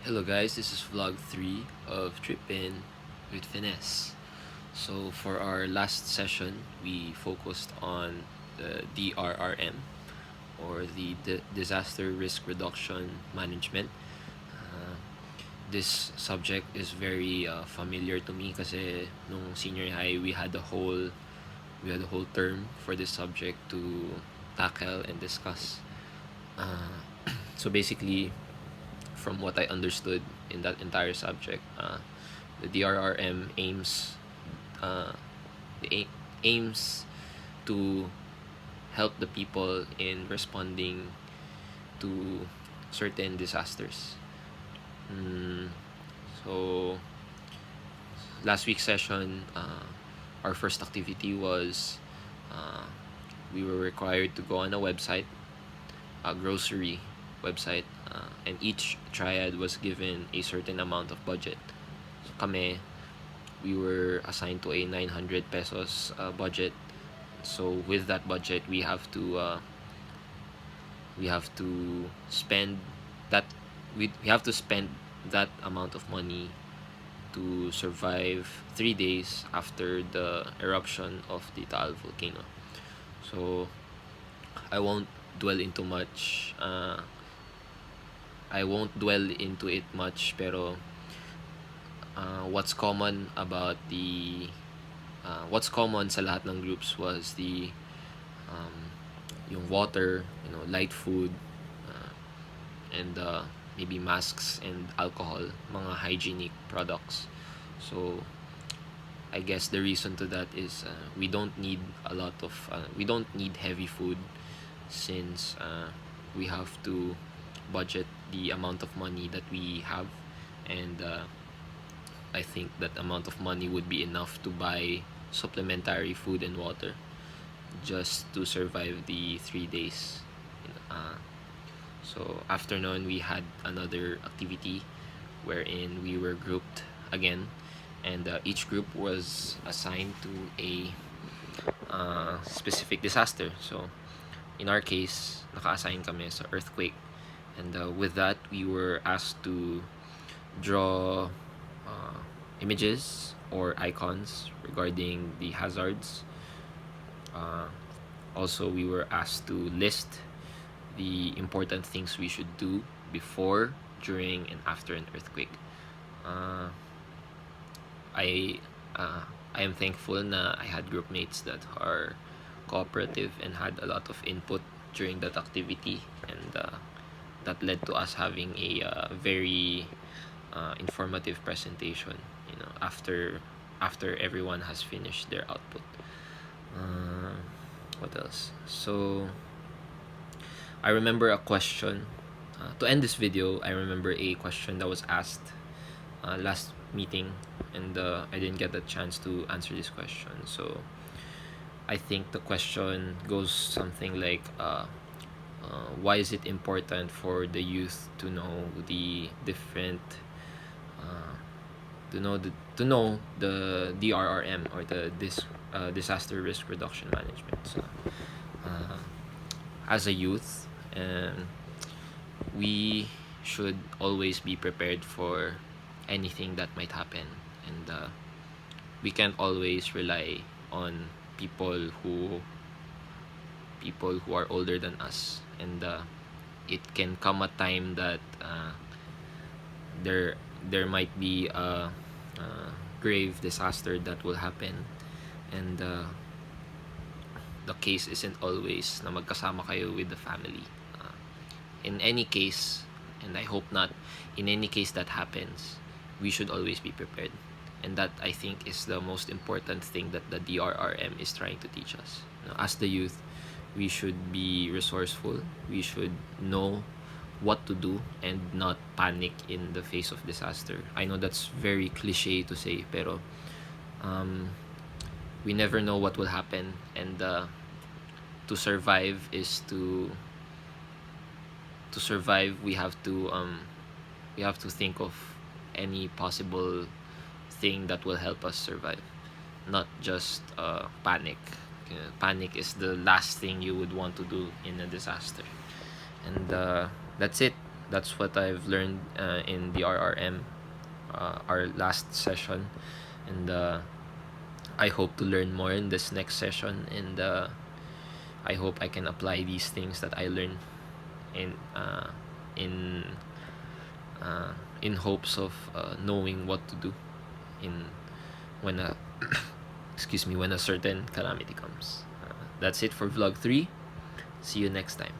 Hello guys, this is vlog 3 of Drippin with Finez. So for our last session, we focused on the DRRM or the Disaster Risk Reduction Management. Uh, this subject is very familiar to me kasi nung senior high we had a whole term for this subject to tackle and discuss. Uh, so basically, from what I understood in that entire subject, the DRRM uh, aims to help the people in responding to certain disasters. Mm, so last week's session, our first activity was we were required to go on a website, a grocery website, and each triad was given a certain amount of budget. So kami, we were assigned to a 900 pesos budget. So with that budget, we have to spend that we have to spend that amount of money to survive 3 days after the eruption of the Taal volcano. So I won't dwell into much. I won't dwell into it much, pero what's common sa lahat ng groups was yung water, light food, and maybe masks and alcohol, mga hygienic products. So I guess the reason to that is we don't need we don't need heavy food, since we have to budget the amount of money that we have, and I think that amount of money would be enough to buy supplementary food and water just to survive the 3 days. Uh, so after noon, we had another activity wherein we were grouped again, and each group was assigned to a specific disaster. So in our case, naka-assign kami sa earthquake, and with that, we were asked to draw images or icons regarding the hazards. Also, we were asked to list the important things we should do before, during, and after an earthquake. Uh, I I am thankful na I had group mates that are cooperative and had a lot of input during that activity, and that led to us having a very informative presentation. After everyone has finished their output. What else? So I remember a question. To end this video, I remember a question that was asked last meeting, and I didn't get the chance to answer this question. So I think the question goes something like, why is it important for the youth to know the different to know the DRRM, or the disaster risk reduction management. So as a youth, we should always be prepared for anything that might happen, and we can't always rely on people who are older than us, and it can come a time that there might be a grave disaster that will happen, and the case isn't always na magkasama kayo with the family. In any case, and I hope not, in any case that happens, we should always be prepared. And that, I think, is the most important thing that the DRRM is trying to teach us. As the youth, we should be resourceful. We should know what to do and not panic in the face of disaster. I know that's very cliche to say, pero we never know what will happen, and to survive is to survive, we have to think of any possible thing that will help us survive, not just panic. Panic is the last thing you would want to do in a disaster. And that's it. that's what I've learned in the RRM, our last session, and I hope to learn more in this next session, and I hope I can apply these things that I learned in in in hopes of knowing what to do in when a excuse me, when a certain calamity comes. That's it for vlog 3. See you next time.